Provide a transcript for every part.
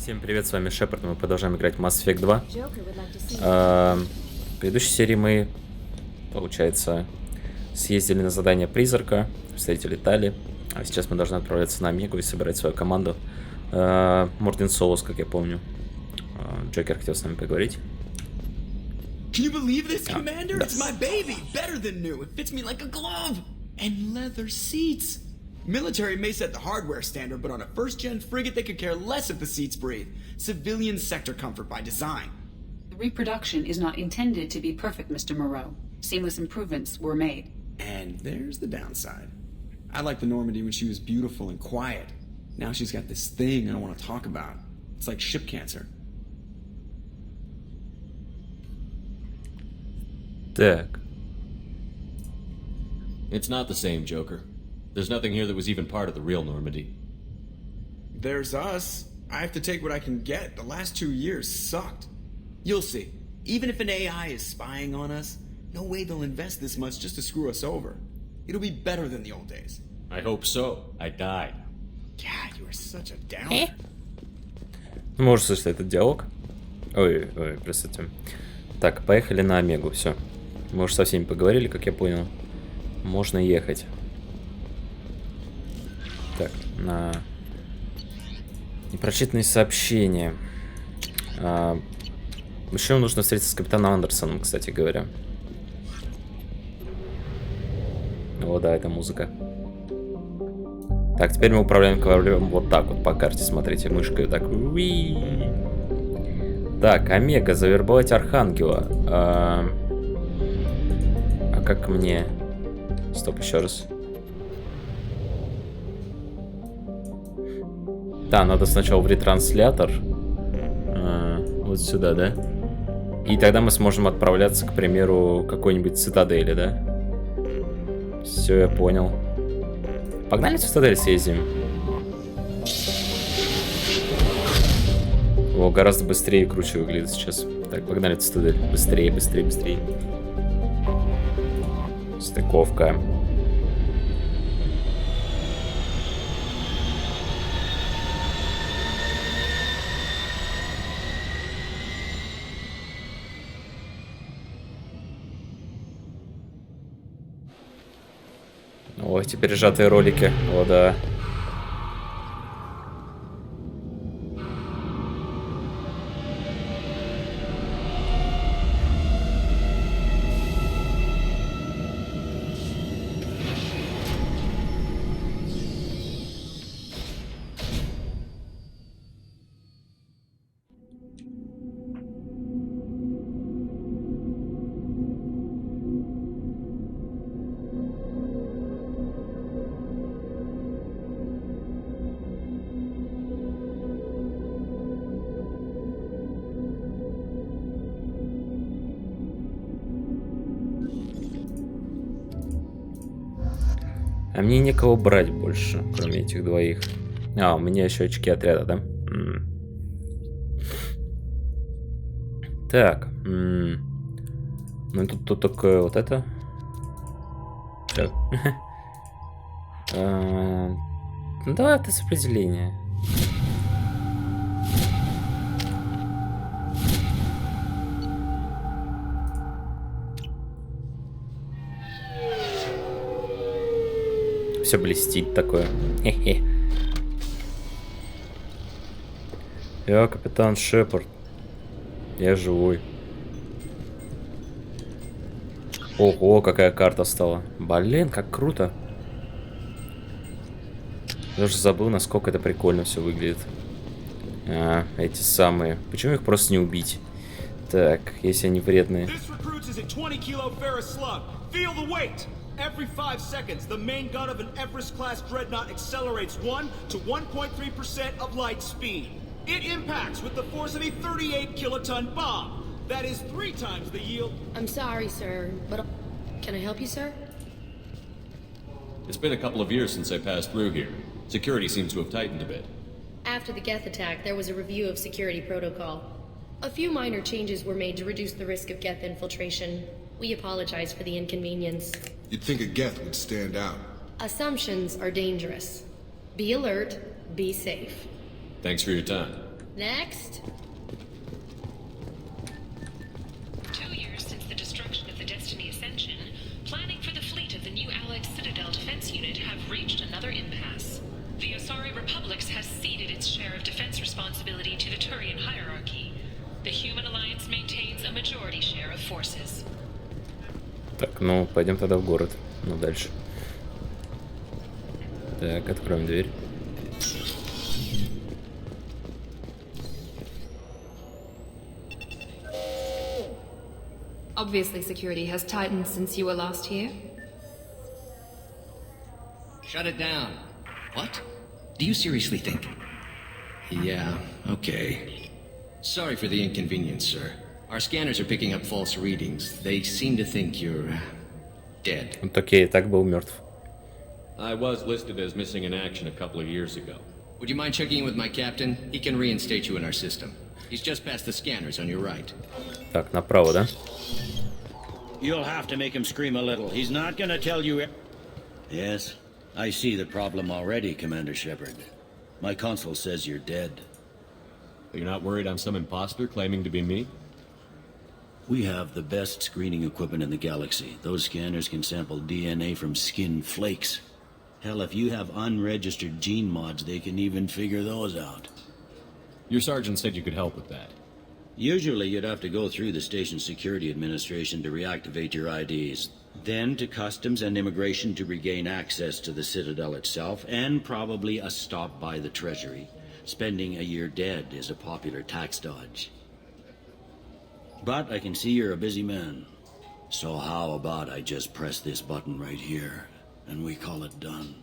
Всем привет, с вами Шепард, мы продолжаем играть в Mass Effect 2. В предыдущей серии мы, получается, съездили на задание призрака, встретили Тали, а сейчас мы должны отправляться на Омегу и собирать свою команду. Мордин Солос, как я помню. Джокер хотел с нами поговорить. Can you believe this, Commander? It's my baby, better than new. It fits me like a glove. And leather seats. Military may set the hardware standard, but on a first-gen frigate, they could care less if the seats breathe. Civilian sector comfort by design. The reproduction is not intended to be perfect, Mr. Moreau. Seamless improvements were made. And there's the downside. I liked the Normandy when she was beautiful and quiet. Now she's got this thing I want to talk about. It's like ship cancer. Так. It's not the same, Joker. There's nothing here that was even part of the real Normandy. There's us. I have to take what I can get. The last 2 years sucked. You'll see. Even if an AI is spying on us, no way they'll invest this much just to screw us over. It'll be better than the old days. I hope so. I died. Yeah, you are such a downer. Ну, можешь слышать этот диалог. Ой, простите. Так, поехали на Омегу, все. Мы уже со всеми поговорили, как я понял. Можно ехать. Так, на непрочитанные сообщения. Еще нужно встретиться с капитаном Андерсоном, кстати говоря. О, да, это музыка. Так, теперь мы управляем кораблем вот так вот по карте, смотрите, мышкой так. Уи. Так, Омега, завербовать Архангела. А как мне... Стоп, еще раз. Да, надо сначала в ретранслятор. Вот сюда, да? И тогда мы сможем отправляться, к примеру, к какой-нибудь цитадели, да? Все, я понял. Погнали в цитадель съездим. О, гораздо быстрее и круче выглядит сейчас. Так, погнали в цитадель. Быстрее, быстрее, быстрее. Стыковка. Ой, теперь сжатые ролики. О, да. А мне некого брать больше, кроме этих двоих. А, у меня еще очки отряда, да? Так. Ну, тут такое вот это. Все. Ну, давай это с определения. Все блестит такое. Хе-хе. Я капитан Шепард. Я живой. Ого, какая карта стала. Блин, как круто. Я уже забыл, насколько это прикольно все выглядит. Эти самые. Почему их просто не убить? Так, если они вредные. Every 5 seconds, the main gun of an Everest-class dreadnought accelerates 1 to 1.3% of light speed. It impacts with the force of a 38-kiloton bomb. That is 3 times the yield. I'm sorry, sir, but can I help you, sir? It's been a couple of years since I passed through here. Security seems to have tightened a bit. After the Geth attack, there was a review of security protocol. A few minor changes were made to reduce the risk of Geth infiltration. We apologize for the inconvenience. You'd think a Geth would stand out. Assumptions are dangerous. Be alert, be safe. Thanks for your time. Next. 2 years since the destruction of the Destiny Ascension, planning for the fleet of the new Allied Citadel Defense Unit have reached another impasse. The Osari Republics has ceded its share of defense responsibility to the Turian hierarchy. The Human Alliance maintains a majority share of forces. Так, ну, пойдем тогда в город. Ну, дальше. Так, откроем дверь. Obviously, security has tightened since you were last here. Shut it down. What? Do you seriously think? Yeah, okay. Sorry for the inconvenience, sir. Our scanners are picking up false readings. They seem to think you're dead. Вот окей, так был мертв. I was listed as missing in action a couple of years ago. Would you mind checking in with my captain? He can reinstate you in our system. He's just past the scanners on your right. Так, направо, да? You'll have to make him scream a little. He's not gonna tell you... Yes, I see the problem already, Commander Shepard. My console says you're dead. You're not worried I'm some imposter claiming to be me? We have the best screening equipment in the galaxy. Those scanners can sample DNA from skin flakes. Hell, if you have unregistered gene mods, they can even figure those out. Your sergeant said you could help with that. Usually you'd have to go through the station security administration to reactivate your IDs, then to customs and immigration to regain access to the Citadel itself, and probably a stop by the Treasury. Spending a year dead is a popular tax dodge. But I can see you're a busy man. So how about I just press this button right here, and we call it done?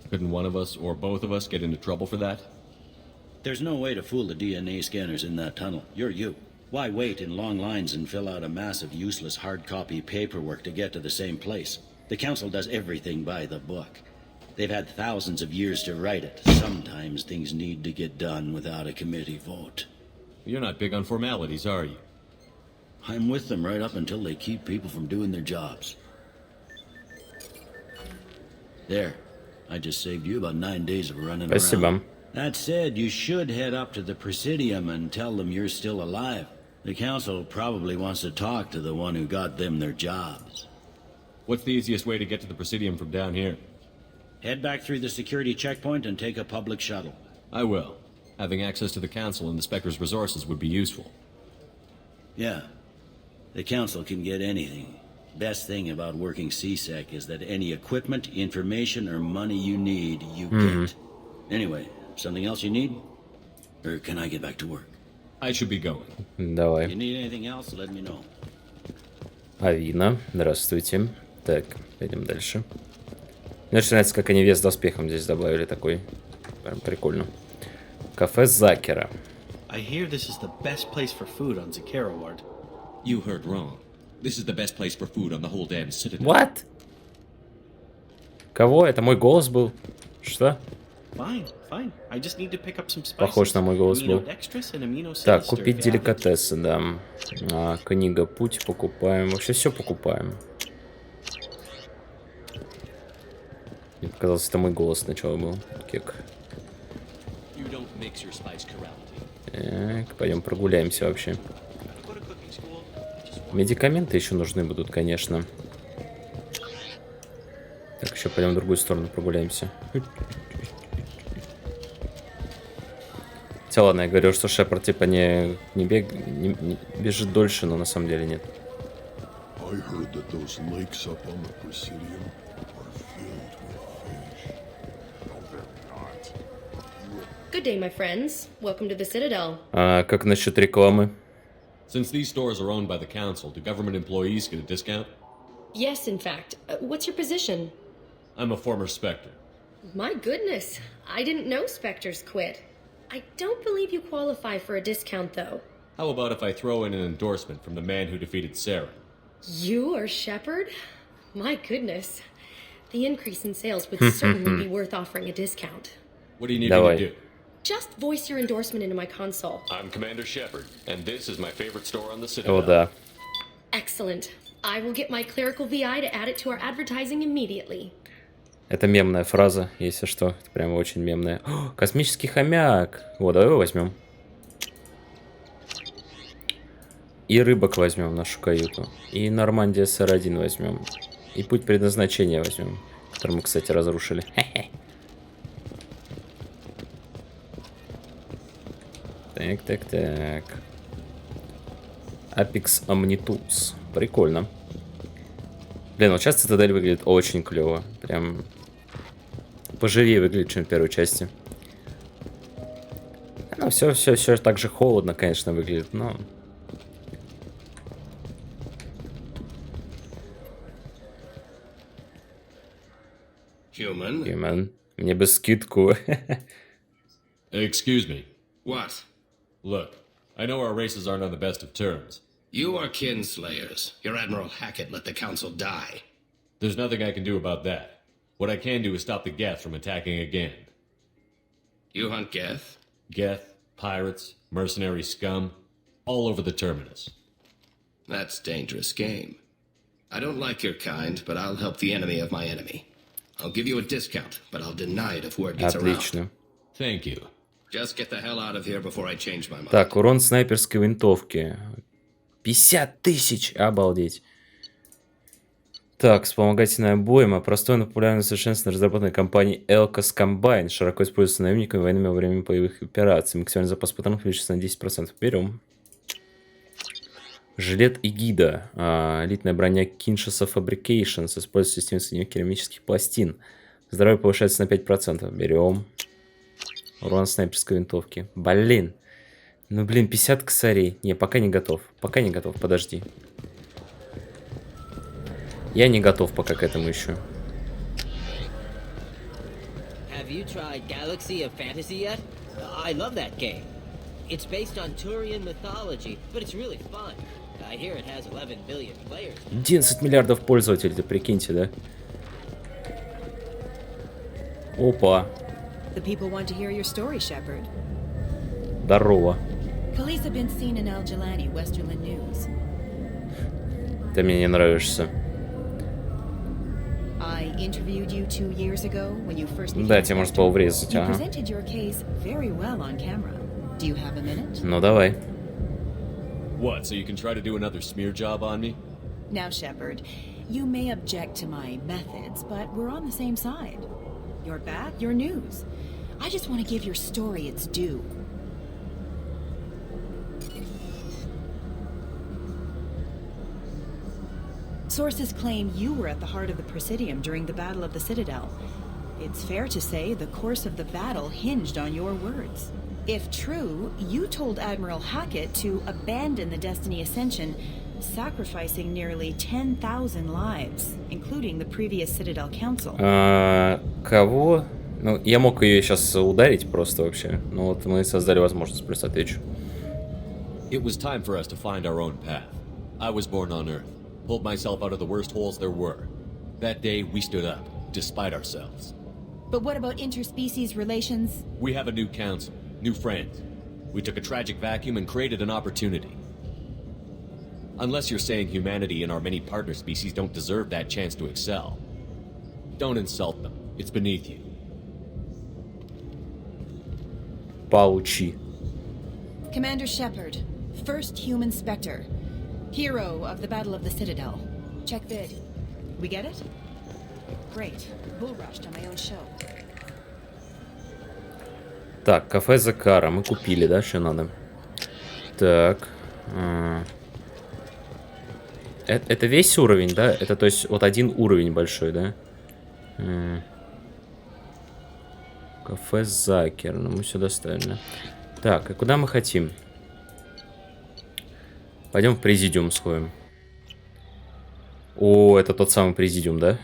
Couldn't one of us or both of us get into trouble for that? There's no way to fool the DNA scanners in that tunnel. You're you. Why wait in long lines and fill out a massive useless hard copy paperwork to get to the same place? The Council does everything by the book. They've had thousands of years to write it. Sometimes things need to get done without a committee vote. You're not big on formalities, are you? I'm with them right up until they keep people from doing their jobs. There. I just saved you about 9 days of running around. That said, you should head up to the Presidium and tell them you're still alive. The Council probably wants to talk to the one who got them their jobs. What's the easiest way to get to the Presidium from down here? Head back through the security checkpoint and take a public shuttle. I will. Having access to the Council and the Spectre's resources would be useful. Yeah. The Council can get anything. Best thing about working CSEC is that any equipment, information, or money you need, you get. Anyway, something else you need? Or can I get back to work? I should be going. Давай. If you need anything else, let me know. Авина, здравствуйте. Так, пойдем дальше. Мне очень нравится, как они вес доспехом здесь добавили такой. Прям прикольно. Кафе Закера. I hear this is the best place for food on Zakera Ward. You heard wrong. This is the best place for food on the whole damn Citadel. What? Кого? Это мой голос был? Что? Fine, fine. I just need to pick up some spices. Похож на мой голос был. Так, купить деликатесы, да. Книга «Путь» покупаем. Вообще все покупаем. Мне показалось, это мой голос сначала был. Кек. Так, пойдем прогуляемся вообще. Медикаменты еще нужны будут, конечно. Так, еще пойдем в другую сторону прогуляемся. Хотя ладно, я говорю, что Шепард типа не бежит дольше, но на самом деле нет. Good day, my friends. Welcome to the Citadel. А как насчет рекламы? Since these stores are owned by the Council, do government employees get a discount? Yes, in fact. What's your position? I'm a former Spectre. My goodness. I didn't know Spectres quit. I don't believe you qualify for a discount, though. How about if I throw in an endorsement from the man who defeated Sarah? You are Shepard? My goodness. The increase in sales would certainly be worth offering a discount. What do you need me to do? Just voice your endorsement into my console. I'm Commander Shepard, and this is my favorite store on the Citadel. О, да. Excellent. I will get my clerical VI to add it to our advertising immediately. Это мемная фраза, если что. Это прям очень мемная. О, космический хомяк. Вот, давай его возьмем. И рыбок возьмем в нашу каюту. И Нормандия СР-1 возьмем. И путь предназначения возьмем. Который мы, кстати, разрушили. Так. Apex Omnitools. Прикольно. Блин, вот сейчас цитадель выглядит очень клево. Прям поживее выглядит, чем в первой части. Ну, все так же холодно, конечно, выглядит, но... Human? Мне бы скидку. Excuse me. What? Look, I know our races aren't on the best of terms. You are kinslayers. Your Admiral Hackett let the Council die. There's nothing I can do about that. What I can do is stop the Geth from attacking again. You hunt Geth? Geth, pirates, mercenary scum, all over the terminus. That's dangerous game. I don't like your kind, but I'll help the enemy of my enemy. I'll give you a discount, but I'll deny it if word gets Отлично. around. Thank you. Just get the hell out of here before I change my mind. Так, урон снайперской винтовки. 50 тысяч! Обалдеть. Так, вспомогательная обойма. Простое, но популярное совершенственно разработанной компанией Elkos Combine. Широко используется наемниками военными во время боевых операций. Максимальный запас патронов увеличится на 10%. Берем. Жилет Эгида. Элитная броня Kinshasa Fabrications. Используется в системе соединения керамических пластин. Здоровье повышается на 5%. Берем. Урон снайперской винтовки. Блин. Ну, блин, 50 косарей. Не, пока не готов. Пока не готов, подожди. Я не готов пока к этому еще. Have you tried Galaxy of Fantasy yet? I love that game. It's based on Turian mythology, but it's really fun. I hear it has 11 billion players. 11 миллиардов пользователей, прикиньте, да? Опа. The people want to hear your story, Shepard. Здорово. Police have been seen in Al Jelani, Westerland News. Ты мне не нравишься. I interviewed you 2 years ago when you first became Да, тебе может было врезать, You ага. presented your case very well on camera. Do you have a minute? Ну давай. What, so you can try to do another smear job on me? Now, Shepard, you may object to my methods, but we're on the same side. You're back, you're news. I just want to give your story its due. Sources claim you were at the heart of the Presidium during the Battle of the Citadel. It's fair to say the course of the battle hinged on your words. If true, you told Admiral Hackett to abandon the Destiny Ascension, sacrificing nearly 10,000 lives, including the previous Citadel Council. Кого? Ну, я мог ее сейчас ударить просто вообще. Но вот мы создали возможность, плюс отвечу. It was time for us to find our own path. I was born on Earth, pulled myself out of the worst holes there were. That day, we stood up, despite ourselves. But what about interspecies relations? We have a new council, new friends. We took a tragic vacuum and created an opportunity. Unless you're saying humanity and our many partner species don't deserve that chance to excel. Don't insult them. It's beneath you. Получи. Commander Shepard, first human Spectre, hero of the Battle of the Citadel. Check vid. We get it? Great. Bull rushed on my own show. Так, кафе Закара. Мы купили, да, что надо? Так. Это весь уровень, да? Это, то есть, вот один уровень большой, да? Кафе Закер. Ну, мы все доставили. Так, и куда мы хотим? Пойдем в президиум сходим. О, это тот самый президиум, да?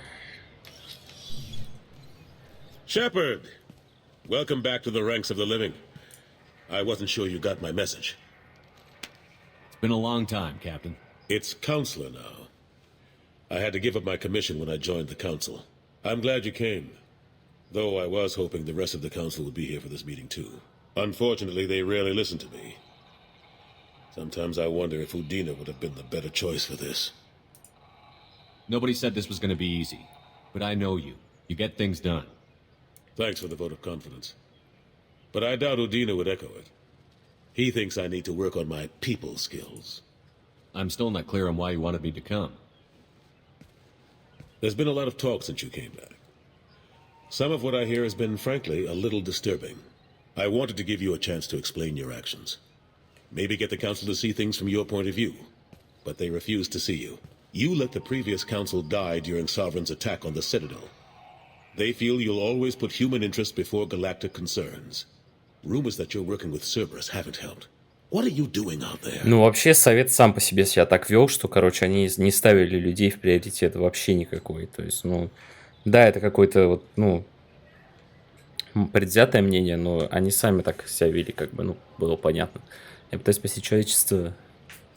Shepard! Welcome back to the ranks of the living. I wasn't sure you got my message. It's been a long time, Captain. It's Counselor now. I had to give up my commission when I joined the Council. I'm glad you came. Though I was hoping the rest of the Council would be here for this meeting too. Unfortunately, they rarely listen to me. Sometimes I wonder if Udina would have been the better choice for this. Nobody said this was going to be easy. But I know you. You get things done. Thanks for the vote of confidence. But I doubt Udina would echo it. He thinks I need to work on my people skills. I'm still not clear on why you wanted me to come. There's been a lot of talk since you came back. Some of what I hear has been, frankly, a little disturbing. I wanted to give you a chance to explain your actions. Maybe get the Council to see things from your point of view. But they refused to see you. You let the previous Council die during Sovereign's attack on the Citadel. They feel you'll always put human interests before galactic concerns. Rumors that you're working with Cerberus haven't helped. What are you doing out there? Ну, вообще, Совет сам по себе себя так вел, что, короче, они не ставили людей в приоритет вообще никакой. То есть, ну, да, это какое-то вот, ну, предвзятое мнение, но они сами так себя вели, как бы, ну, было понятно. Я пытаюсь спасти человечество.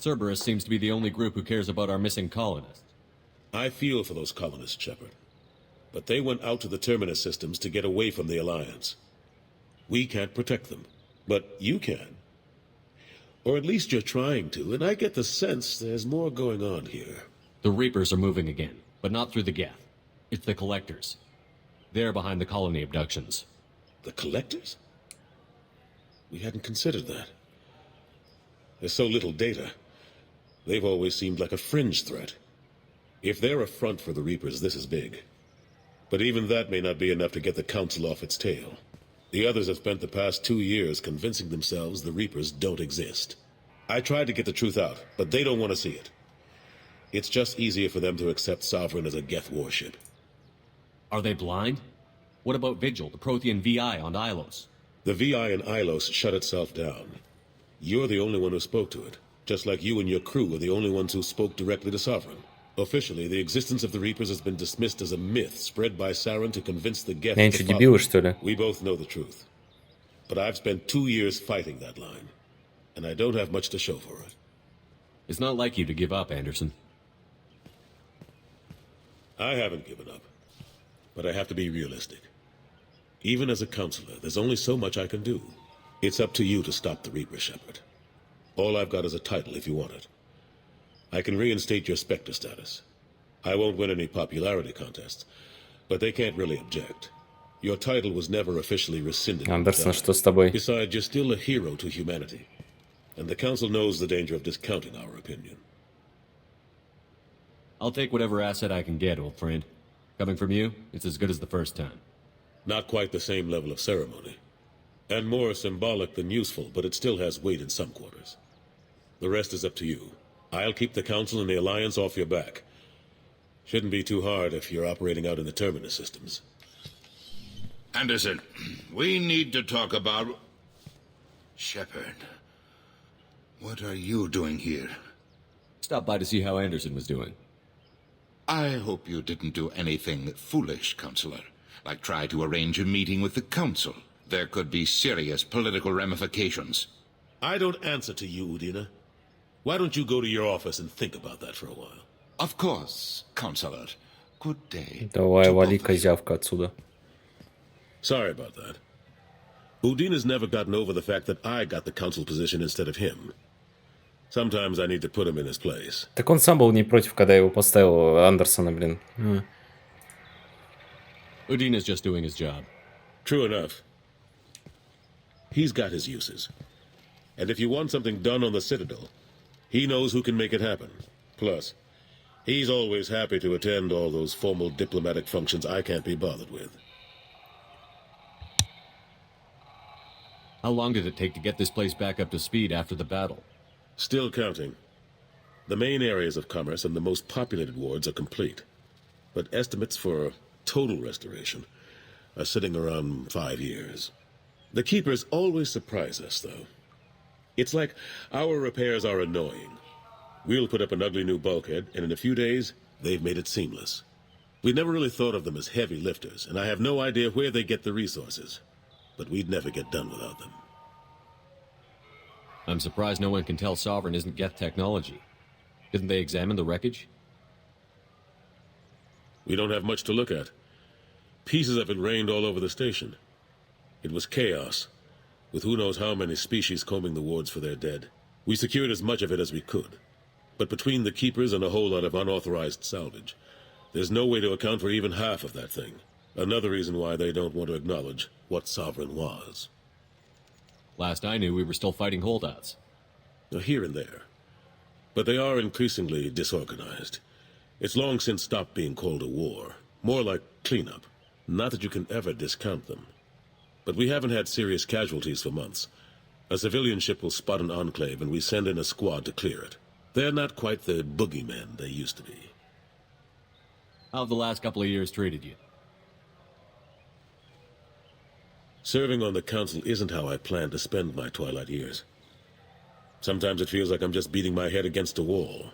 Cerberus seems to be the only group who cares about our missing colonists. I feel for those colonists, Shepard. But they went out to the Terminus systems to get away from the Alliance. We can't protect them, but you can. Or at least you're trying to, and I get the sense there's more going on here. The Reapers are moving again, but not through the Geth. It's the Collectors. They're behind the colony abductions. The Collectors? We hadn't considered that. There's so little data. They've always seemed like a fringe threat. If they're a front for the Reapers, this is big. But even that may not be enough to get the Council off its tail. The others have spent the past 2 years convincing themselves the Reapers don't exist. I tried to get the truth out, but they don't want to see it. It's just easier for them to accept Sovereign as a Geth warship. Are they blind? What about Vigil, the Prothean VI on Ilos? The VI in Ilos shut itself down. You're the only one who spoke to it, just like you and your crew were the only ones who spoke directly to Sovereign. Officially, the existence of the Reapers has been dismissed as a myth spread by Saren to convince the Geth. Они что, дебилы, что ли? We both know the truth. But I've spent 2 years fighting that line, and I don't have much to show for it. It's not like you to give up, Anderson. I haven't given up, but I have to be realistic. Even as a counselor, there's only so much I can do. It's up to you to stop the Reaper, Shepard. All I've got is a title if you want it. I can reinstate your Spectre status. I won't win any popularity contests, but they can't really object. Your title was never officially rescinded. Андерсон, что с тобой? Besides, you're still a hero to humanity, and the Council knows the danger of discounting our opinion. I'll take whatever asset I can get, old friend. Coming from you, it's as good as the first time. Not quite the same level of ceremony, and more symbolic than useful, but it still has weight in some quarters. The rest is up to you. I'll keep the Council and the Alliance off your back. Shouldn't be too hard if you're operating out in the Terminus systems. Anderson, we need to talk about... Shepard, what are you doing here? Stop by to see how Anderson was doing. I hope you didn't do anything foolish, Counselor, like try to arrange a meeting with the Council. There could be serious political ramifications. I don't answer to you, Udina. Why don't you go to your office and think about that for a while? Of course, Counselor. Good day. Давай, вали, козявка, отсюда. Sorry about that. Udina's never gotten over the fact that I got the Council position instead of him. Sometimes I need to put him in his place. Так он сам был не против, когда его поставил Андерсона, блин. Udina's just doing his job. True enough. He's got his uses. And if you want something done on the Citadel, he knows who can make it happen. Plus, he's always happy to attend all those formal diplomatic functions I can't be bothered with. How long did it take to get this place back up to speed after the battle? Still counting. The main areas of commerce and the most populated wards are complete. But estimates for total restoration are sitting around 5 years. The Keepers always surprise us, though. It's like our repairs are annoying. We'll put up an ugly new bulkhead, and in a few days, they've made it seamless. We never really thought of them as heavy lifters, and I have no idea where they get the resources. But we'd never get done without them. I'm surprised no one can tell Sovereign isn't Geth technology. Didn't they examine the wreckage? We don't have much to look at. Pieces of it rained all over the station. It was chaos, with who knows how many species combing the wards for their dead. We secured as much of it as we could. But between the Keepers and a whole lot of unauthorized salvage, there's no way to account for even half of that thing. Another reason why they don't want to acknowledge what Sovereign was. Last I knew, we were still fighting holdouts. Here and there. But they are increasingly disorganized. It's long since stopped being called a war. More like cleanup. Not that you can ever discount them. But we haven't had serious casualties for months. A civilian ship will spot an enclave and we send in a squad to clear it. They're not quite the boogeymen they used to be. How have the last couple of years treated you? Serving on the Council isn't how I plan to spend my twilight years. Sometimes it feels like I'm just beating my head against a wall.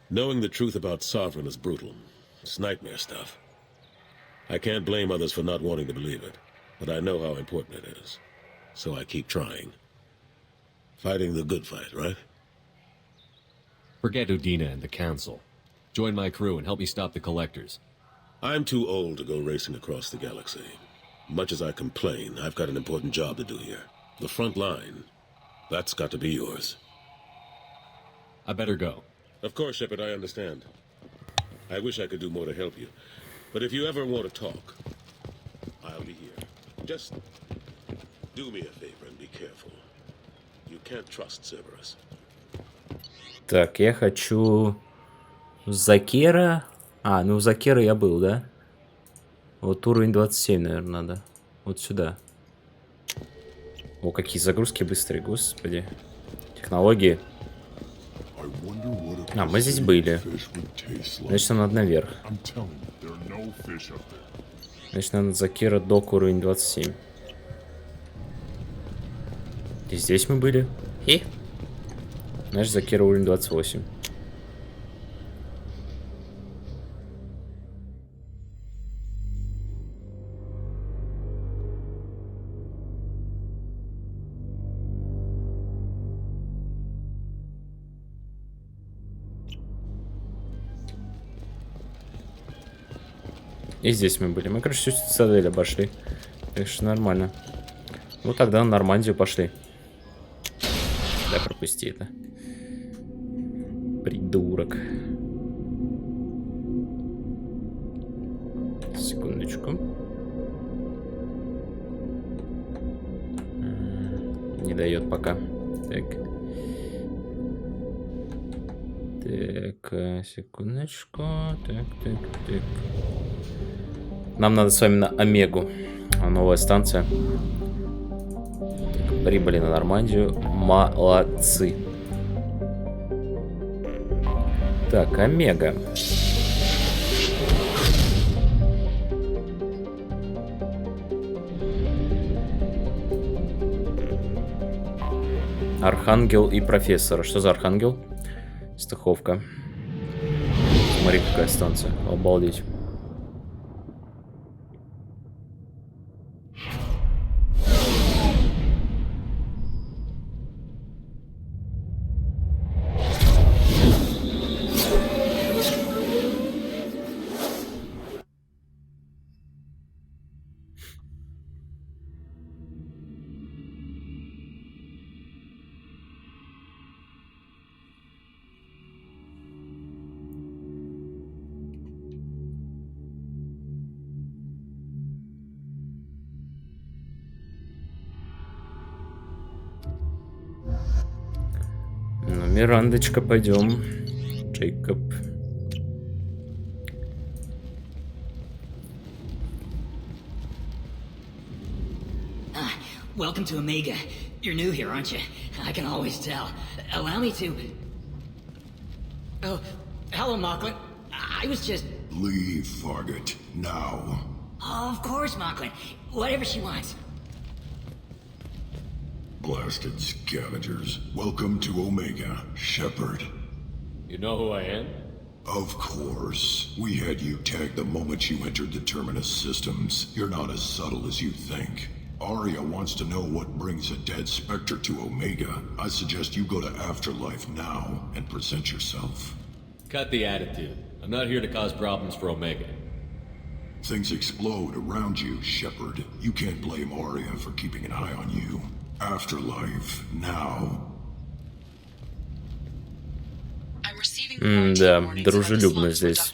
Knowing the truth about Sovereign is brutal. It's nightmare stuff. I can't blame others for not wanting to believe it, but I know how important it is. So I keep trying. Fighting the good fight, right? Forget Udina and the Council. Join my crew and help me stop the Collectors. I'm too old to go racing across the galaxy. Much as I complain, I've got an important job to do here. The front line. That's got to be yours. I better go. Of course, Shepard, I understand. I wish I could do more to help you. But if you ever want to talk, I'll be here. Just do me a favor and be careful. You can't trust Cerberus. Так, я хочу... Закера... А, ну у Закера я был, да? Вот уровень 27, наверное, надо. Вот сюда. О, какие загрузки быстрые, господи. Технологии. А, мы здесь были. Значит, нам надо наверх. Значит, надо Закера док уровень 27. И здесь мы были. И? Значит, Закера уровень 28. И здесь мы были. Мы, короче, всю цитадель обошли. Так что нормально. Ну, тогда на Нормандию пошли. Да, пропусти это. Придурок. Секундочку. Не дает пока. Так. Так, секундочку. Так. Нам надо с вами на Омегу. Новая станция. Так, прибыли на Нормандию. Молодцы. Так, Омега. Архангел и профессор. Что за Архангел? Стыховка. Смотри, какая станция. Обалдеть. Ну, Мирандочка, пойдем. Джейкоб. Welcome to Omega. You're new here, aren't you? I can always tell. Allow me to... Oh, hello, Mocklin. I was just... Leave, Fargate. Now. Oh, of course, Mocklin. Whatever she wants. Blasted scavengers. Welcome to Omega, Shepard. You know who I am? Of course. We had you tagged the moment you entered the Terminus systems. You're not as subtle as you think. Arya wants to know what brings a dead Spectre to Omega. I suggest you go to Afterlife now and present yourself. Cut the attitude. I'm not here to cause problems for Omega. Things explode around you, Shepard. You can't blame Arya for keeping an eye on you. Afterlife, now. Да, дружелюбно здесь.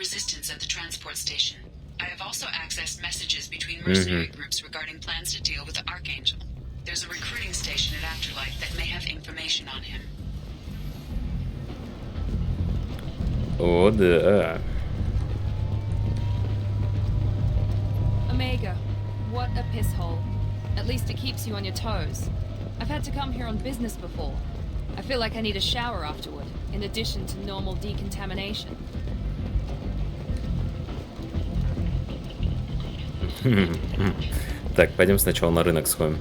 resistance at the transport station. I have also accessed messages between mercenary groups regarding plans to deal with the Archangel. There's a recruiting station at Afterlife that may have information on him. О, да. Omega, what a piss hole. At least it keeps you on your toes. I've had to come here on business before. I feel like I need a shower afterward, in addition to normal decontamination. Так, пойдем сначала на рынок сходим.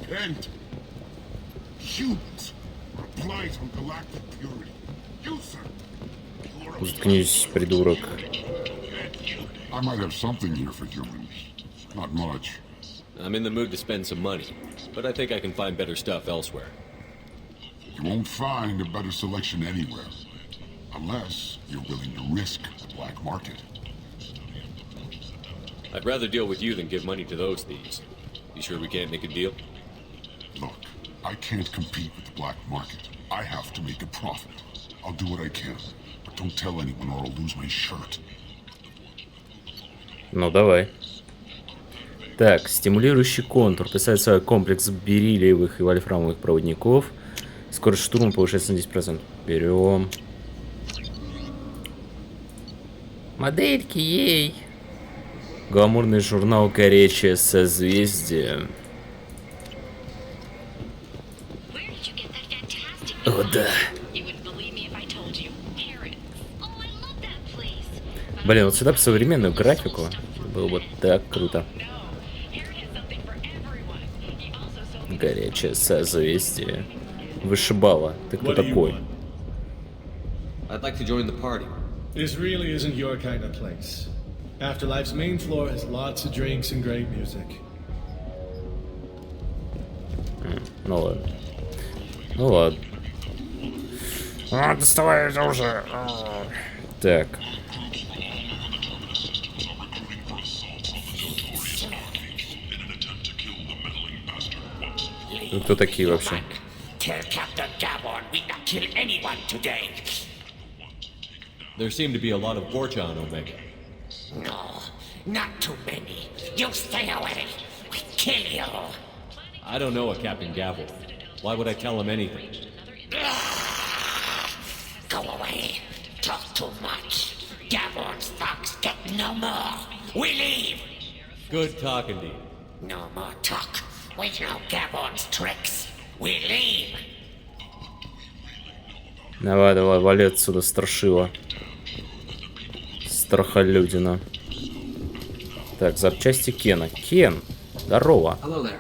Kent! Humans! Replies from galactic purity. You, sir! Заткнись, придурок. I might have something here for humans. Not much. I'm in the mood to spend some money, but I think I can find better stuff elsewhere. You won't find a better selection anywhere. Unless you're willing to risk the black market. I'd rather deal with you than give money to those thieves. You sure we can't make a deal? Look, I can't compete with the black market. I have to make a profit. I'll do what I can, but don't tell anyone or I'll lose my shirt. Ну, давай. Так, стимулирующий контур. Представляет собой комплекс бериллиевых и вольфрамовых проводников. Скорость штурма повышается на 10%. Берем. Модельки, ей. Гламурный журнал «Горячее созвездие». О, да. Блин, вот сюда бы современную графику. Было бы так круто. Горячее созвездие. Вышибала. Ты кто такой? I'd like to join the party. This really isn't your kind of place. Afterlife's main floor has lots of drinks and great music. Ну ладно. Ну ладно. Доставай это уже. Так. Ну, кто такие вообще? There seem to be a lot of Borcha on Omega. No, not too many. You stay away. We kill you. I don't know a Captain Gavel. Why would I tell him anything? Go away. Talk too much. Gavor's thugs get no more. We leave. Good talking to you. No more talk. We know Gavor's tricks. We leave. Давай, давай, вали отсюда, страшила. Страхолюдина. Так, запчасти Кена. Кен, здорово. Hello there.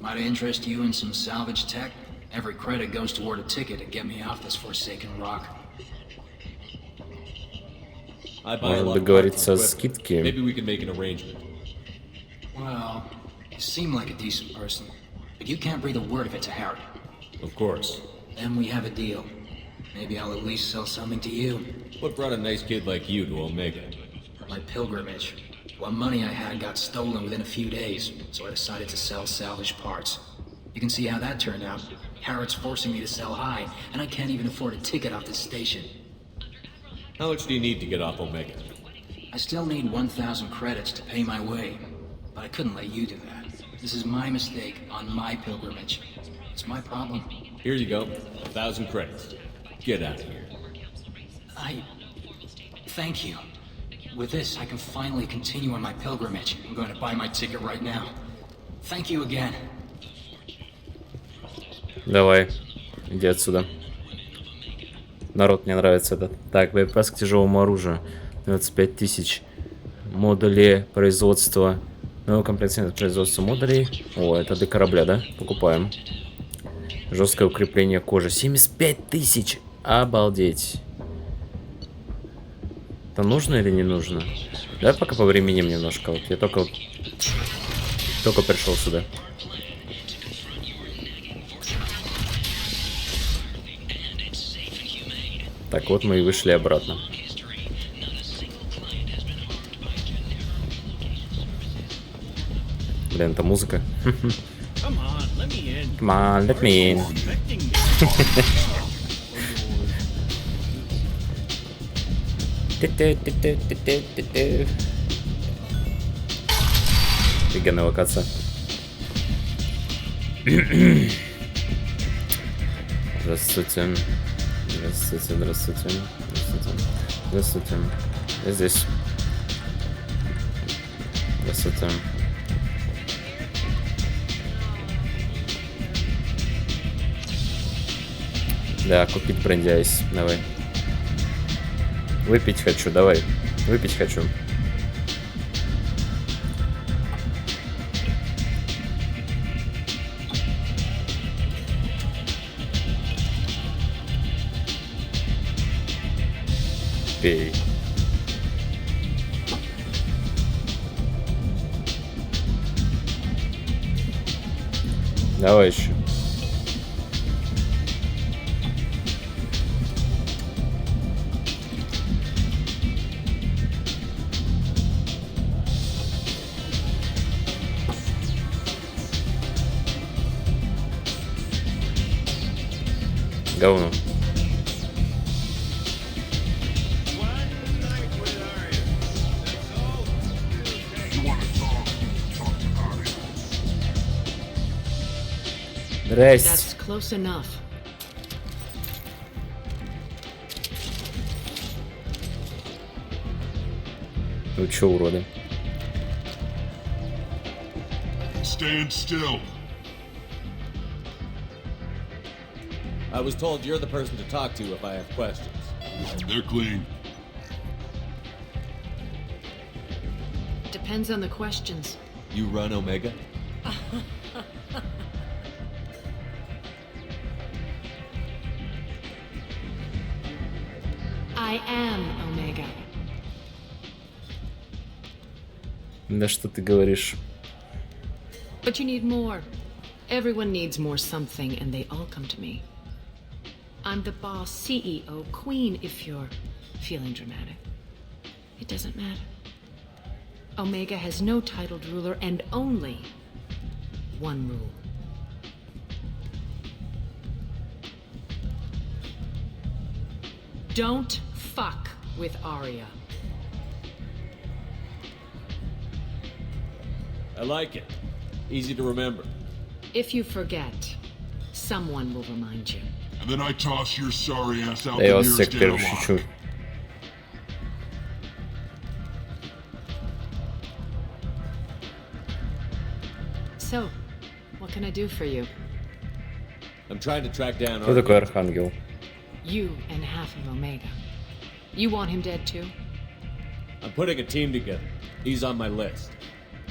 Might I interest you in some salvage tech? Every credit goes toward a ticket to get me off this forsaken rock. Можно договориться о скидке. Maybe we can make an arrangement. Well, you seem like a decent person, but you can't breathe a word of it to Harry. Of course. Then we have a deal. Maybe I'll at least sell something to you. What brought a nice kid like you to Omega? My pilgrimage. What money I had got stolen within a few days, so I decided to sell salvage parts. You can see how that turned out. Harrod's forcing me to sell high, and I can't even afford a ticket off this station. How much do you need to get off Omega? I still need 1,000 credits to pay my way, but I couldn't let you do that. This is my mistake on my pilgrimage. It's my problem. Here you go. 1,000 credits. Get out of here. Thank you. With this, I can finally continue on my pilgrimage. I'm going to buy my ticket right now. Thank you again. Давай, иди отсюда. Народ, мне нравится этот. Так, боеприпас к тяжелому оружию. 25 тысяч. Модули производства. Новый комплект производства модулей. О, это для корабля, да? Покупаем. Жесткое укрепление кожи. 75 тысяч. Обалдеть. Это нужно или не нужно? Давай пока повременим немножко. Вот я только пришел сюда. Так, вот мы и вышли обратно. Блин, это музыка. Come on, let me in. Come on, let me in. Офигенная локация. Здравствуйте. Здравствуйте, здравствуйте. Здравствуйте. Здравствуйте. Я здесь. Здравствуйте. Да, купить бренди айс. Давай. Выпить хочу, давай. Выпить хочу. Пей. Давай еще. Говно. Здрасте. That's close enough. Ну чё, уроды? Stand still. I was told you're the person to talk to if I have questions. They're clean. Depends on the questions. You run Omega? I am Omega. Да что ты говоришь? But you need more. Everyone needs more something, and they all come to me. I'm the boss, CEO, queen, if you're feeling dramatic. It doesn't matter. Omega has no titled ruler and only one rule. Don't fuck with Arya. I like it. Easy to remember. If you forget, someone will remind you. And then I toss your sorry ass out Да the я вас всех nearest airlock. перешучу. So, what can I do for you? I'm trying to track down Кто такой Архангел? You and half of Omega. You want him dead too? I'm putting a team together. He's on my list.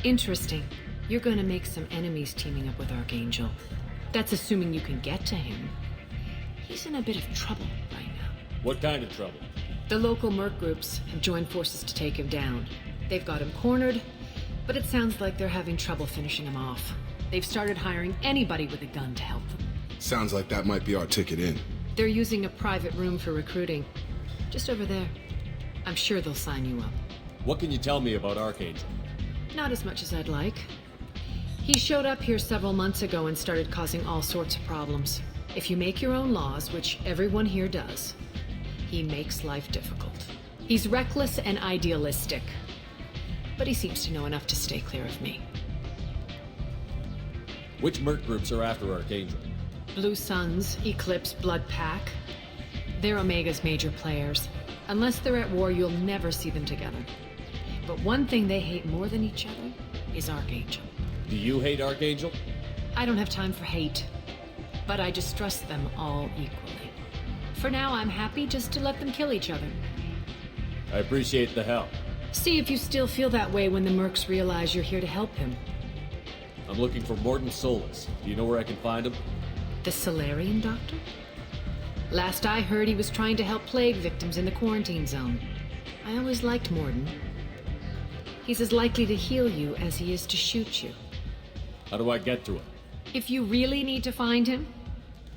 Interesting. You're gonna make some enemies teaming up with Archangel. That's assuming you can get to him. He's in a bit of trouble right now. What kind of trouble? The local merc groups have joined forces to take him down. They've got him cornered, but it sounds like they're having trouble finishing him off. They've started hiring anybody with a gun to help them. Sounds like that might be our ticket in. They're using a private room for recruiting. Just over there. I'm sure they'll sign you up. What can you tell me about Archangel? Not as much as I'd like. He showed up here several months ago and started causing all sorts of problems. If you make your own laws, which everyone here does, he makes life difficult. He's reckless and idealistic. But he seems to know enough to stay clear of me. Which merc groups are after Archangel? Blue Suns, Eclipse, Blood Pack. They're Omega's major players. Unless they're at war, you'll never see them together. But one thing they hate more than each other is Archangel. Do you hate Archangel? I don't have time for hate. But I distrust them all equally. For now, I'm happy just to let them kill each other. I appreciate the help. See if you still feel that way when the mercs realize you're here to help him. I'm looking for Morton Solus. Do you know where I can find him? The Solarian doctor? Last I heard, he was trying to help plague victims in the quarantine zone. I always liked Morden. He's as likely to heal you as he is to shoot you. How do I get to him? If you really need to find him,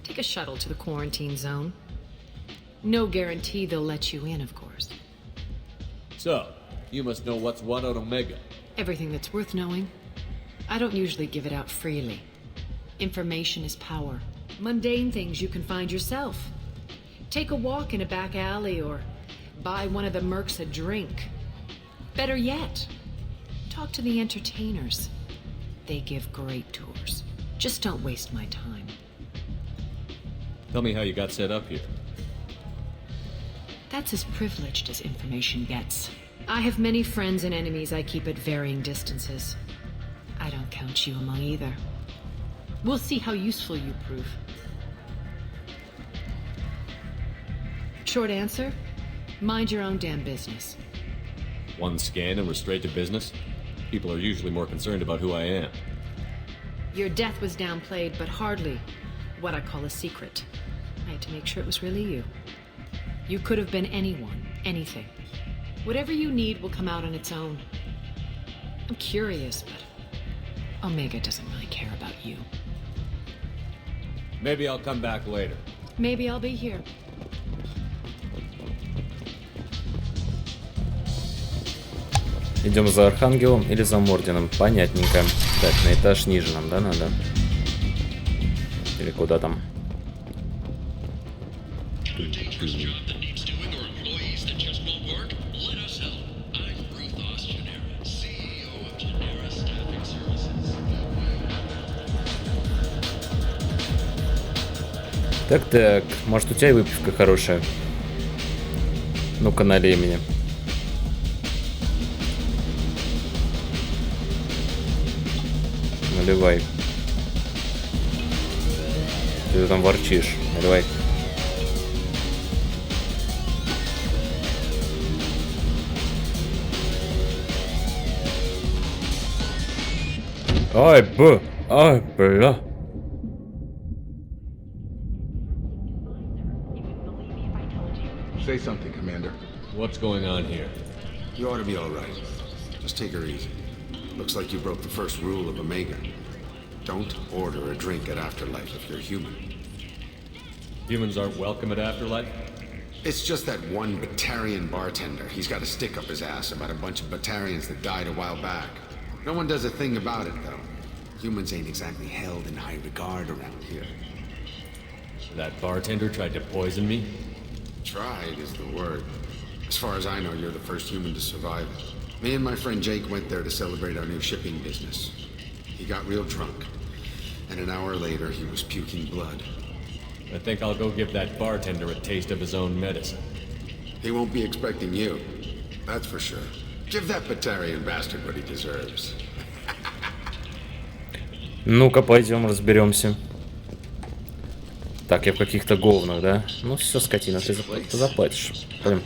take a shuttle to the quarantine zone. No guarantee they'll let you in, of course. So, you must know what's what on Omega. Everything that's worth knowing. I don't usually give it out freely. Information is power. Mundane things you can find yourself. Take a walk in a back alley or buy one of the mercs a drink. Better yet, talk to the entertainers. They give great tours. Just don't waste my time. Tell me how you got set up here. That's as privileged as information gets. I have many friends and enemies I keep at varying distances. I don't count you among either. We'll see how useful you prove. Short answer, mind your own damn business. One scan and we're straight to business? People are usually more concerned about who I am. Your death was downplayed, but hardly what I call a secret. I had to make sure it was really you. You could have been anyone, anything. Whatever you need will come out on its own. I'm curious, but Omega doesn't really care about you. Maybe I'll come back later. Maybe I'll be here. Идем за Архангелом или за Мордином? Понятненько. Так, на этаж ниже нам, да, надо? Или куда там? Так, может у тебя и выпивка хорошая? Ну-ка, налей мне. Наливай. Ты там ворчишь. Наливай. Ай, бля. Say something, Commander. What's going on here? You ought to be all right. Just take her easy. Looks like you broke the first rule of Omega. Don't order a drink at Afterlife if you're human. Humans aren't welcome at Afterlife? It's just that one Batarian bartender. He's got a stick up his ass about a bunch of Batarians that died a while back. No one does a thing about it, though. Humans ain't exactly held in high regard around here. That bartender tried to poison me? Tried is the word. As far as I know, you're the first human to survive it. Me and my friend Jake went there to celebrate our new shipping business. He got real drunk, and an hour later he was puking blood. I think I'll go give that bartender a taste of his own medicine. He won't be expecting you, that's for sure. Give that Batarian bastard what he deserves. Ну-ка, пойдем разберемся. Так, я в каких-то говнах, да? Ну все, скотина, ты заплатишь. Пойдем.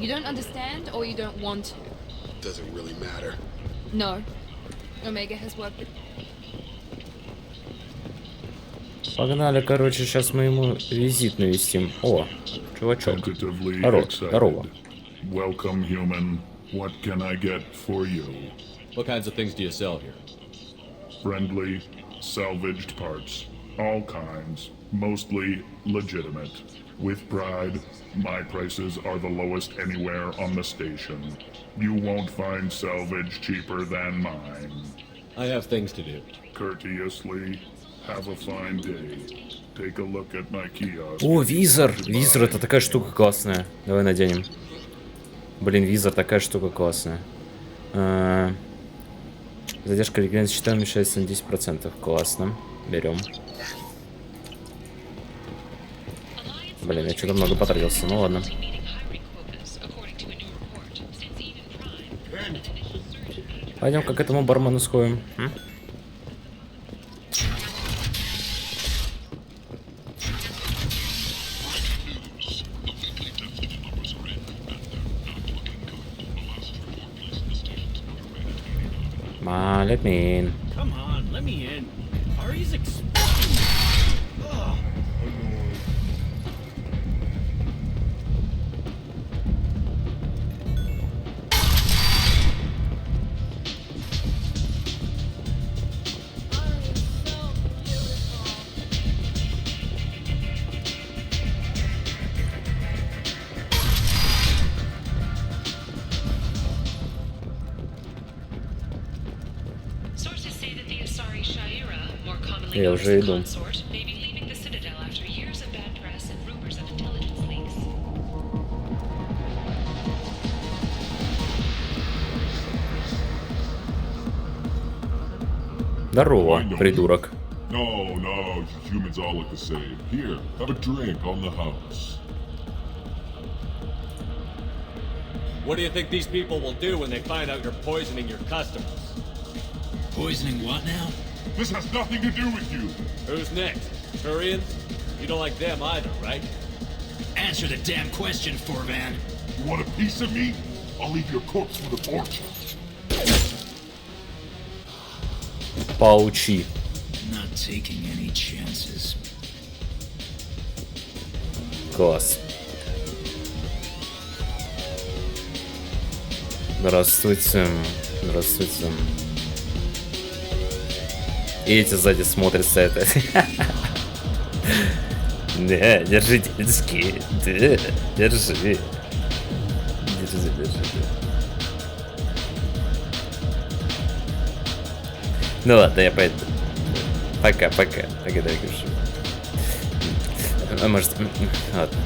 You don't understand or you don't want to? Doesn't really matter. No. Omega has worked. Погнали, короче, сейчас мы ему визит навестим. О, чувачок. Здорово. Welcome, human. What can I get for you? What kinds of things do you sell here? Friendly, salvaged parts. All kinds. Mostly legitimate. With pride, my prices are the lowest anywhere on the station. You won't find salvage cheaper than mine. I have things to do. Courteously, have a fine day. Take a look at my kiosk. О, визор! Визор, это такая штука классная. Давай наденем. Блин, визор, такая штука классная. Задержка регенерации щита уменьшается на 10%. Классно. Берем. Блин, я что-то много потратился. Ну ладно. Пойдем-ка к этому бармену сходим. Let me in. Come on, let me in. Ari's expecting me. Ugh. Я уже иду. consort may be leaving the Citadel after years of bad press and rumors of intelligence leaks. Здорово, придурок. No, no, humans all look the same. Here, have a drink on the house. What do you think these people will do when they find out you're poisoning your customers? Poisoning what now? This has nothing to do with you. Who's next? Turians? You don't like them either, right? Answer the damn question, Forvan. You want a piece of me? I'll leave your corpse with a fortune. Паучи. Not taking any chances. Класс. Здравствуйте. Здравствуйте. И эти сзади смотрятся это. Да, держи, детский. Да, держи. Держи. Ну ладно, я пойду. Пока. Пока, дорогие. А может... Ладно.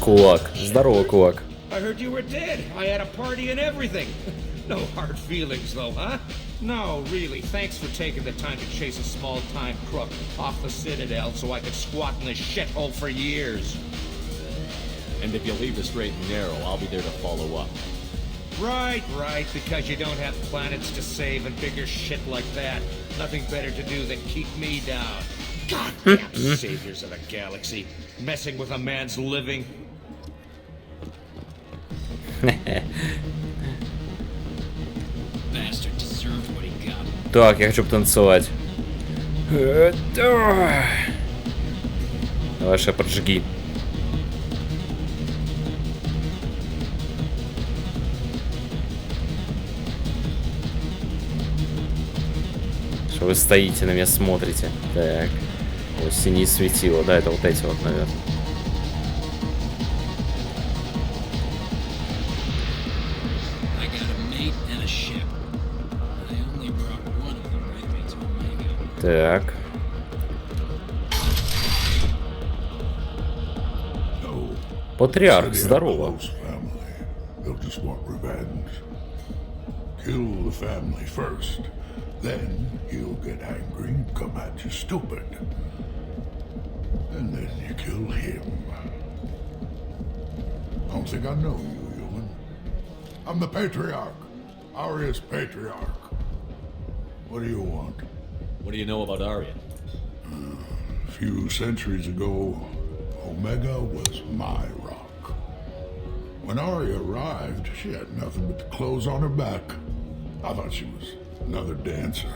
Кулак. Здорово, Кулак. I heard you were dead. I had a party and everything. No hard feelings, though, huh? No, really. Thanks for taking the time to chase a small-time crook off the Citadel so I could squat in this shithole for years. And if you leave the straight and narrow, I'll be there to follow up. Right, because you don't have planets to save and bigger shit like that. Nothing better to do than keep me down. Goddamn saviors of the galaxy, messing with a man's living. Bastard deserved what he got. Так, я хочу потанцевать. Давай, Шепард, жги. Что вы стоите, на меня смотрите. Так. Вот синие светило. Да, это вот эти вот, наверное. Так. Патриарх, здорово. Kill the family first. Then he'll get angry and come at you stupid. And then you kill him. I don't think I know you, human. I'm the Patriarch. Arya's Patriarch. What do you want? What do you know about Arya? A few centuries ago, Omega was my rock. When Arya arrived, she had nothing but the clothes on her back. I thought she was another dancer.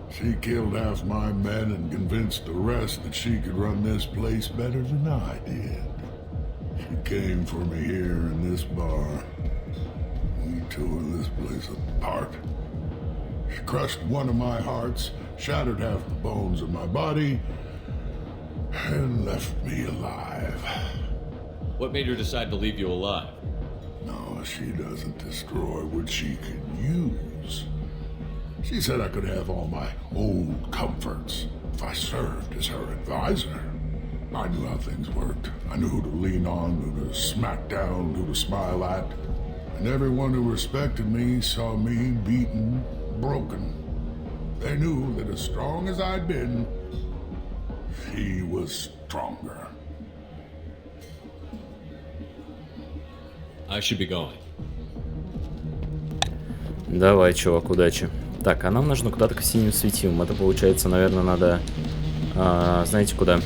She killed half my men and convinced the rest that she could run this place better than I did. She came for me here in this bar. We tore this place apart. She crushed one of my hearts, shattered half the bones of my body, and left me alive. What made her decide to leave you alive? No, she doesn't destroy what she can use. She said I could have all my old comforts if I served as her advisor. I knew how things worked. I knew who to lean on, who to smack down, who to smile at. And everyone who respected me saw me beaten, broken. They knew that as strong as I'd been, she was stronger. I should be going. Давай, чувак, удачи. Так, а нам нужно куда-то к синим светилам. Это получается, наверное, надо... знаете, куда?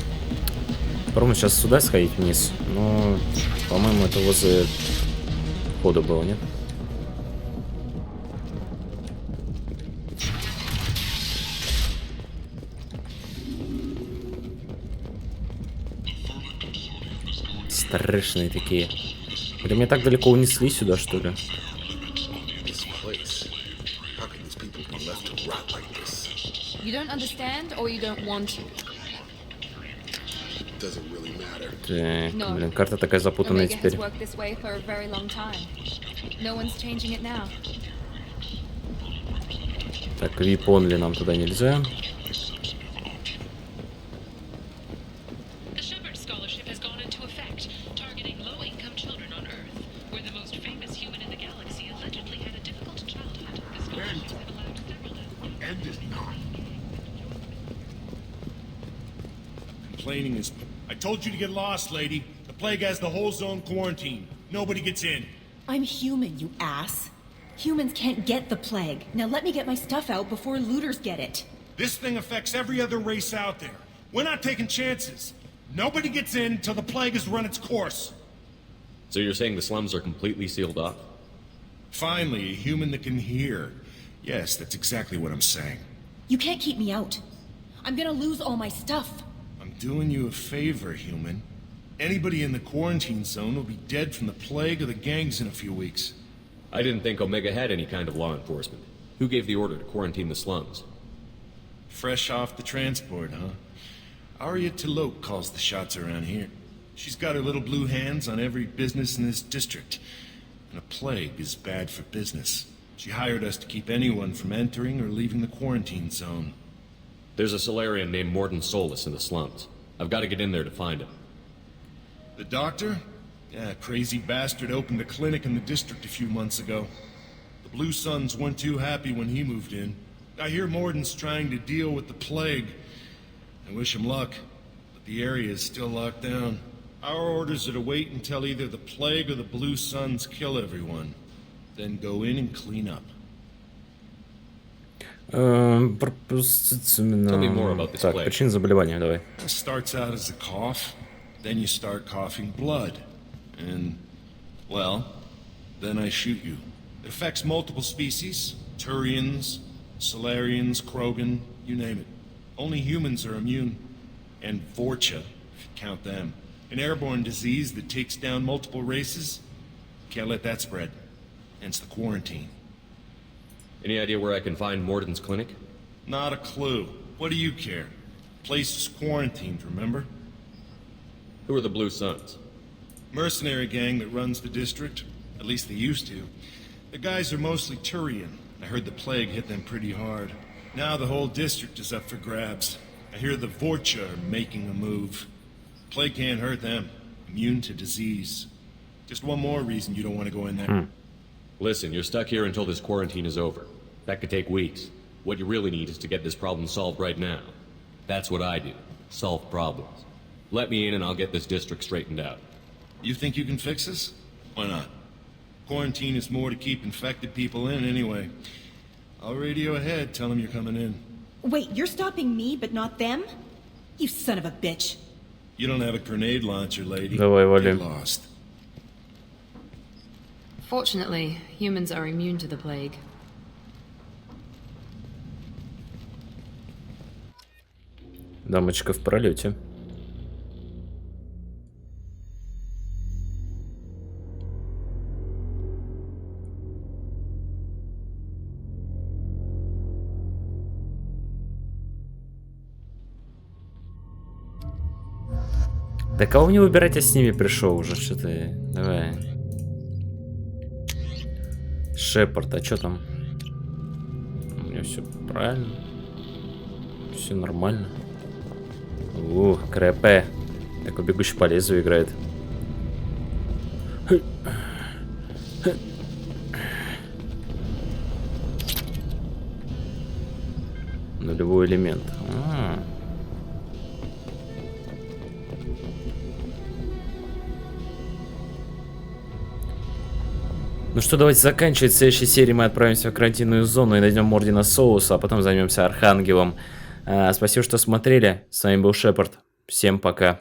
Попробуем сейчас сюда сходить вниз. Но, по-моему, это возле входа было, нет? Страшные такие. Или меня так далеко унесли сюда, что ли? You don't understand, or you don't want to? Так, блин, карта такая запутанная теперь. No one's changing it now. Так, VIP-only нам туда нельзя. Complaining is... I told you to get lost, lady. The plague has the whole zone quarantined. Nobody gets in. I'm human, you ass. Humans can't get the plague. Now let me get my stuff out before looters get it. This thing affects every other race out there. We're not taking chances. Nobody gets in until the plague has run its course. So you're saying the slums are completely sealed off? Finally, a human that can hear. Yes, that's exactly what I'm saying. You can't keep me out. I'm gonna lose all my stuff. I'm doing you a favor, human. Anybody in the quarantine zone will be dead from the plague or the gangs in a few weeks. I didn't think Omega had any kind of law enforcement. Who gave the order to quarantine the slums? Fresh off the transport, huh? Arya Tilok calls the shots around here. She's got her little blue hands on every business in this district. And a plague is bad for business. She hired us to keep anyone from entering or leaving the quarantine zone. There's a Solarian named Morden Solus in the slums. I've got to get in there to find him. The doctor? Yeah, crazy bastard opened a clinic in the district a few months ago. The Blue Suns weren't too happy when he moved in. I hear Morden's trying to deal with the plague. I wish him luck, but the area is still locked down. Our orders are to wait until either the plague or the Blue Suns kill everyone. Then go in and clean up. Так, причина заболевания, давай. It starts out as a cough, then you start coughing blood. And, well, then I shoot you. It affects multiple species. Turians, Solarians, Krogan, you name it. Only humans are immune. And Vorcha, if you count them. An airborne disease that takes down multiple races. Can't let that spread. Hence the quarantine. Any idea where I can find Morden's clinic? Not a clue. What do you care? Place is quarantined, remember? Who are the Blue Suns? Mercenary gang that runs the district. At least they used to. The guys are mostly Turian. I heard the plague hit them pretty hard. Now the whole district is up for grabs. I hear the Vorcha are making a move. Plague can't hurt them. Immune to disease. Just one more reason you don't want to go in there. Listen, you're stuck here until this quarantine is over. That could take weeks. What you really need is to get this problem solved right now. That's what I do. Solve problems. Let me in and I'll get this district straightened out. You think you can fix this? Why not? Quarantine is more to keep infected people in anyway. I'll radio ahead, tell them you're coming in. Wait, you're stopping me, but not them? You son of a bitch. You don't have a grenade launcher, lady. Давай, валим. Get lost. Fortunately, humans are immune to the plague. Дамочка в пролете. Да кого не выбирать, я с ними пришел уже, что ты. Давай. Шепард, а что там? У меня все правильно. Все нормально. КРП. Такой бегущий по лезвию играет. Нулевой элемент. Ну что, давайте заканчивать. В следующей серии мы отправимся в карантинную зону и найдем Мордена Соуса, а потом займемся Архангелом. Спасибо, что смотрели. С вами был Шепард. Всем пока.